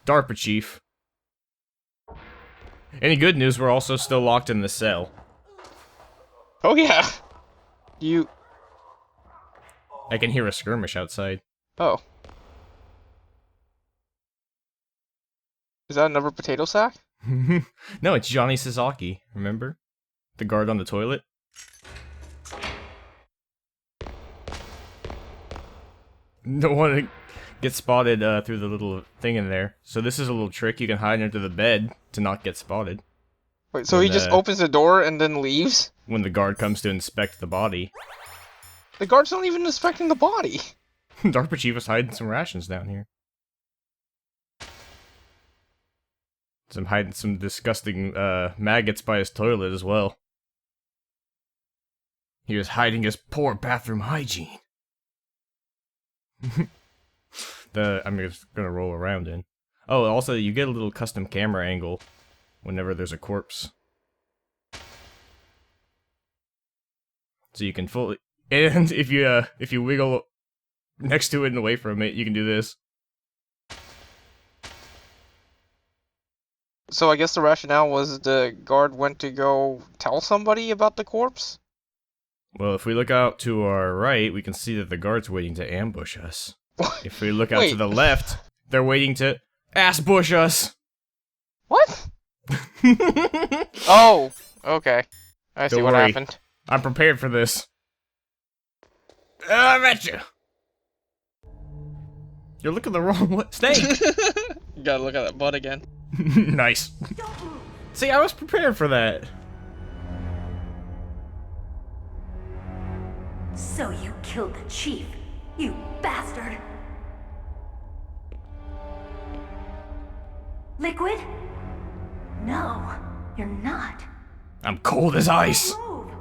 DARPA chief. Any good news, we're also still locked in the cell. Oh yeah. I can hear a skirmish outside. Oh. Is that another potato sack? No, it's Johnny Sasaki, remember? The guard on the toilet? Don't want to get spotted through the little thing in there. So this is a little trick. You can hide under the bed to not get spotted. Wait, so he just opens the door and then leaves? When the guard comes to inspect the body. The guard's not even inspecting the body. DARPA chief is hiding some rations down here. I'm hiding some disgusting maggots by his toilet as well. He was hiding his poor bathroom hygiene. I'm just gonna roll around in. Oh, also you get a little custom camera angle whenever there's a corpse. So you can fully, and if you wiggle next to it and away from it, you can do this. So I guess the rationale was the guard went to go tell somebody about the corpse? Well, if we look out to our right, we can see that the guard's waiting to ambush us. If we look out to the left, they're waiting to ass-bush us! What? Oh, okay. I see what happened. I'm prepared for this. I bet you! You're looking the wrong way. Stay! You gotta look at that butt again. Nice. See, I was prepared for that. So you killed the chief, you bastard! Liquid? No, you're not. I'm cold as ice. Move.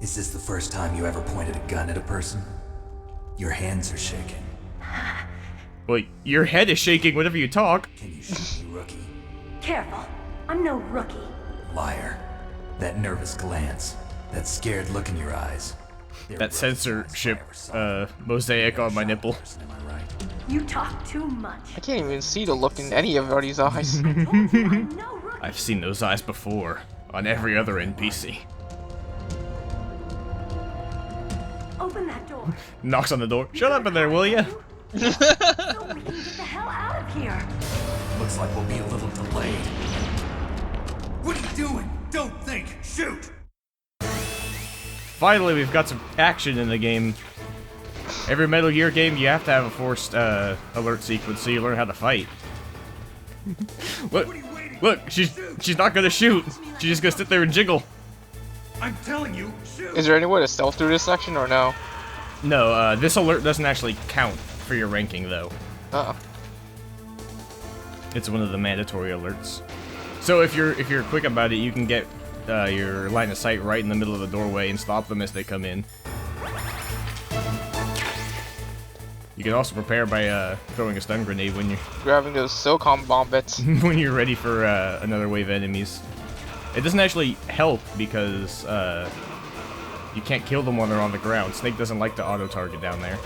Is this the first time you ever pointed a gun at a person? Your hands are shaking. Well, your head is shaking whenever you talk. Can you shoot me, rookie? Careful, I'm no rookie. Liar. That nervous glance. That scared look in your eyes. That censorship mosaic on my nipple. Am I right? You talk too much. I can't even see the look in any of everybody's eyes. I told you I'm no rookie. I've seen those eyes before, on every other NPC. Open that door. Knocks on the door. Shut up in there, will ya? So we can get the hell out of here. Looks like we'll be a little delayed. What are you doing? Don't think! Shoot! Finally, we've got some action in the game. Every Metal Gear game, you have to have a forced alert sequence so you learn how to fight. Look, she's not gonna shoot. She's just gonna sit there and jiggle. I'm telling you, shoot! Is there any way to stealth through this section or no? No, this alert doesn't actually count for your ranking though. It's one of the mandatory alerts. So if you're quick about it, you can get your line of sight right in the middle of the doorway and stop them as they come in. You can also prepare by throwing a stun grenade when you're Grabbing those SOCOM bomb bits. when you're ready for another wave of enemies. It doesn't actually help because you can't kill them when they're on the ground. Snake doesn't like to auto-target down there.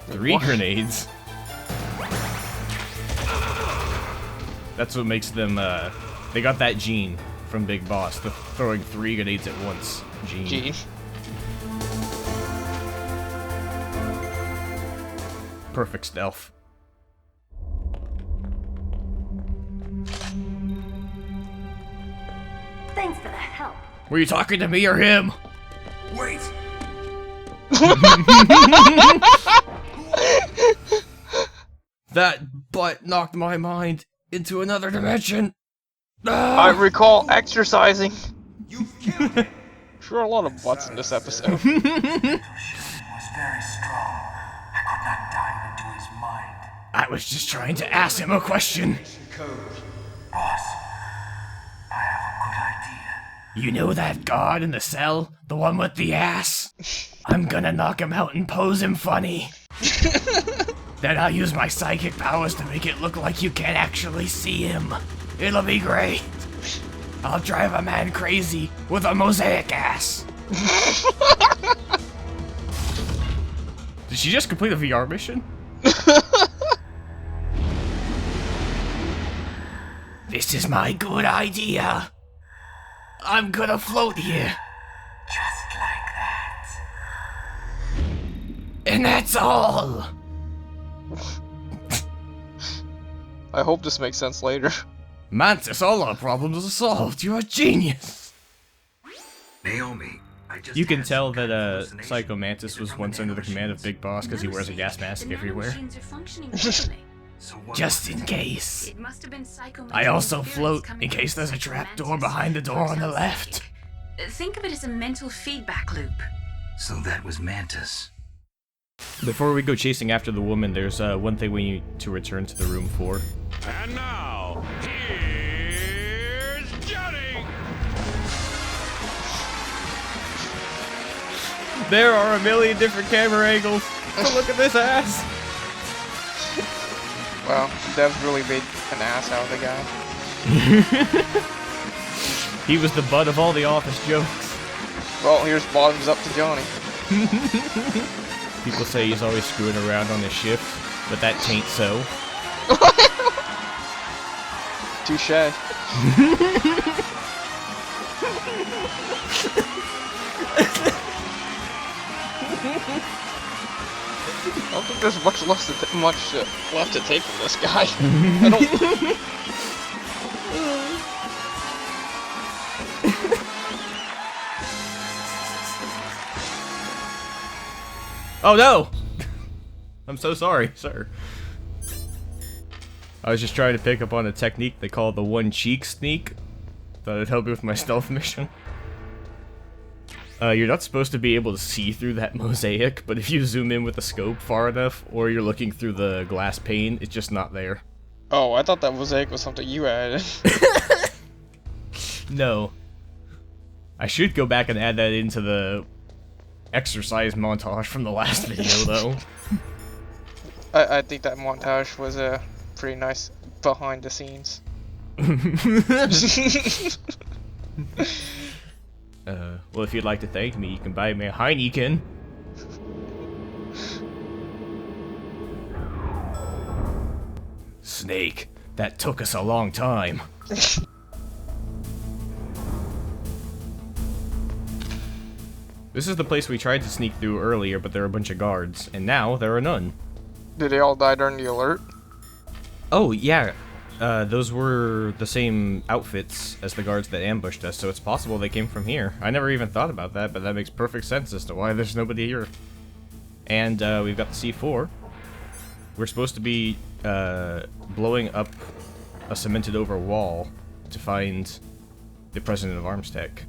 Three grenades. That's what makes them, they got that gene from Big Boss, the throwing 3 grenades at once gene. Perfect stealth. Thanks for the help. Were you talking to me or him? Wait! That butt knocked my mind into another dimension. I recall exercising. You've killed him! Sure, a lot of butts in this episode. was very strong. I could not dive into his mind. I was just trying to ask him a question. Boss, I have a good idea. You know that god in the cell? The one with the ass? I'm gonna knock him out and pose him funny. Then I'll use my psychic powers to make it look like you can't actually see him. It'll be great. I'll drive a man crazy with a mosaic ass. Did she just complete a VR mission? This is my good idea. I'm gonna float here. Just like that. And that's all. I hope this makes sense later. Mantis, all our problems are solved. You're a genius. Naomi, I just You can had tell some kind of that hallucination. Psycho Mantis was Is it once from under the command of Big Boss because he wears a gas mask everywhere. So what Just was in it? case. It must have been Psycho I also Mantis' float interference in coming case from there's a Psycho trap door Mantis. behind the door on the Sounds left. psychic. Think of it as a mental feedback loop. So that was Mantis. Before we go chasing after the woman, there's one thing we need to return to the room for. And now, here's Johnny! There are a million different camera angles. But look at this ass. Wow, Dev's really made an ass out of the guy. He was the butt of all the office jokes. Well, here's bottoms up to Johnny. People say he's always screwing around on his shift, but that tain't so. Touche. I don't think there's much left to take from this guy. I don't. Oh no! I'm so sorry, sir. I was just trying to pick up on a technique they call the one cheek sneak. Thought it'd help me with my stealth mission. You're not supposed to be able to see through that mosaic, but if you zoom in with the scope far enough, or you're looking through the glass pane, it's just not there. Oh, I thought that mosaic was something you added. No. I should go back and add that into the exercise montage from the last video, though. I think that montage was pretty nice behind the scenes. Well, if you'd like to thank me, you can buy me a Heineken. Snake, that took us a long time. This is the place we tried to sneak through earlier, but there are a bunch of guards, and now there are none. Did they all die during the alert? Oh, yeah. Those were the same outfits as the guards that ambushed us, so it's possible they came from here. I never even thought about that, but that makes perfect sense as to why there's nobody here. And, we've got the C4. We're supposed to be, blowing up a cemented-over wall to find the president of Arms Tech.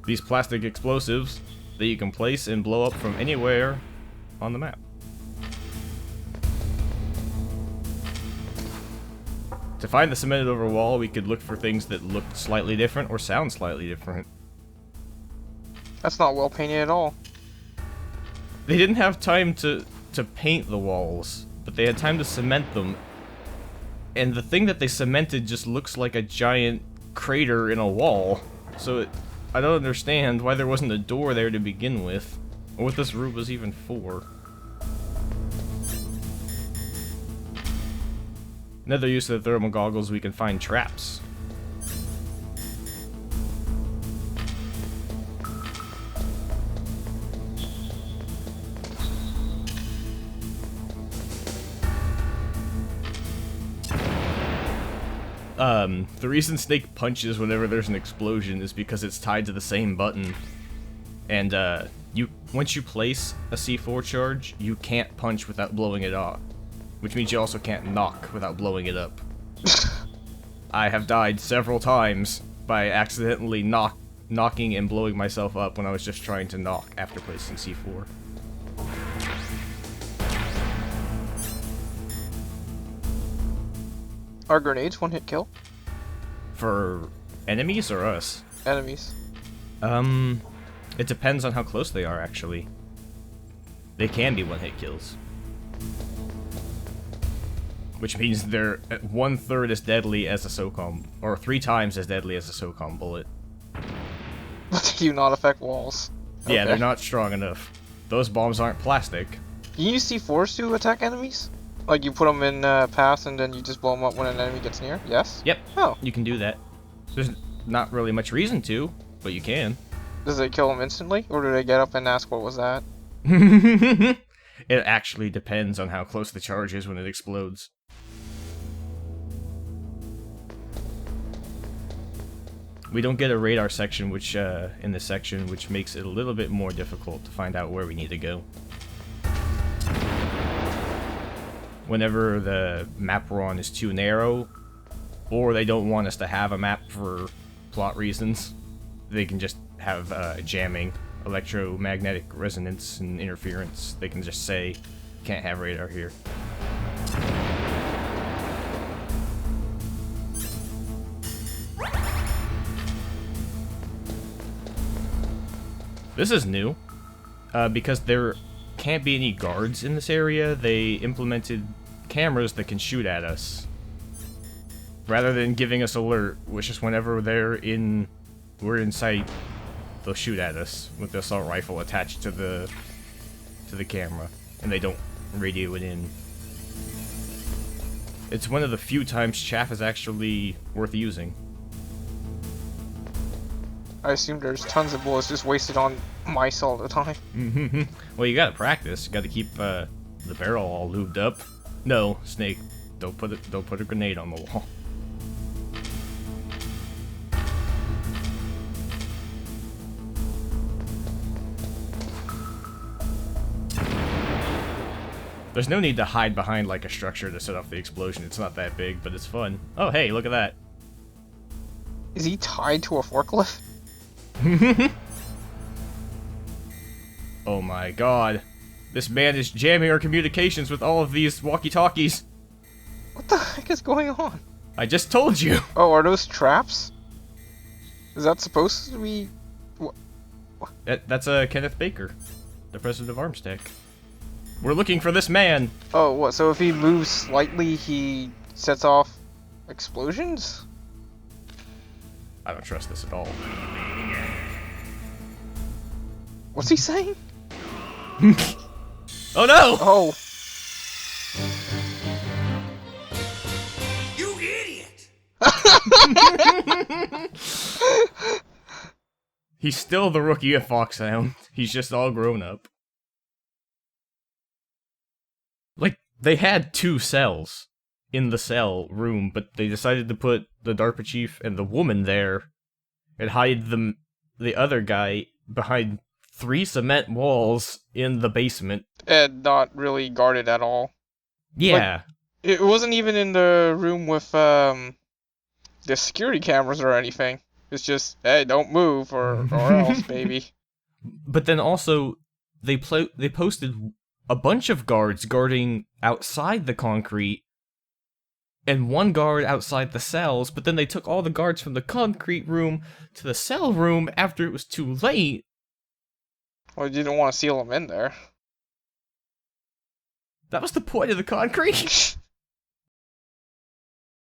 These plastic explosives that you can place and blow up from anywhere on the map. To find the cemented over wall, we could look for things that look slightly different or sound slightly different. That's not well painted at all. They didn't have time to paint the walls, but they had time to cement them. And the thing that they cemented just looks like a giant crater in a wall. So I don't understand why there wasn't a door there to begin with, or what this room was even for. Another use of the thermal goggles, we can find traps. The reason Snake punches whenever there's an explosion is because it's tied to the same button. And, once you place a C4 charge, you can't punch without blowing it off. Which means you also can't knock without blowing it up. I have died several times by accidentally knocking and blowing myself up when I was just trying to knock after placing C4. Are grenades one-hit kill? For enemies or us? Enemies. It depends on how close they are, actually. They can be one-hit kills. which means they're 1/3 as deadly as a SOCOM, or 3 times as deadly as a SOCOM bullet. But do not affect walls. Yeah, Okay. they're not strong enough. Those bombs aren't plastic. Can you use C4s to attack enemies? Like you put them in paths and then you just blow them up when an enemy gets near? Yes? Yep, Oh. you can do that. There's not really much reason to, but you can. Does it kill them instantly? Or do they get up and ask what was that? It actually depends on how close the charge is when it explodes. We don't get a radar section which in this section, which makes it a little bit more difficult to find out where we need to go. Whenever the map we're on is too narrow, or they don't want us to have a map for plot reasons, they can just have jamming, electromagnetic resonance, and interference. They can just say, can't have radar here. This is new, because there can't be any guards in this area. They implemented cameras that can shoot at us. Rather than giving us alert, which is whenever we're in sight, they'll shoot at us with the assault rifle attached to the camera, and they don't radio it in. It's one of the few times chaff is actually worth using. I assume there's tons of bullets just wasted on mice all the time. Well, you gotta practice. You gotta keep the barrel all lubed up. No, Snake, don't put a grenade on the wall. There's no need to hide behind like a structure to set off the explosion. It's not that big, but it's fun. Oh, hey, look at that. Is he tied to a forklift? Oh my god. This man is jamming our communications with all of these walkie-talkies. What the heck is going on? I just told you. Oh, are those traps? Is that supposed to be... That's Kenneth Baker, the president of Armstech. We're looking for this man. Oh, what? So if he moves slightly, he sets off explosions? I don't trust this at all. What's he saying? Oh no! Oh. You idiot! He's still the rookie of Foxhound. He's just all grown up. Like, they had 2 cells in the cell room, but they decided to put the DARPA chief and the woman there and hide the other guy behind 3 cement walls in the basement. And not really guarded at all. Yeah. It wasn't even in the room with the security cameras or anything. It's just, hey, don't move or else, baby. But then also, they posted a bunch of guards guarding outside the concrete, and 1 guard outside the cells, but then they took all the guards from the concrete room to the cell room after it was too late. Well, you didn't want to seal them in there. That was the point of the concrete?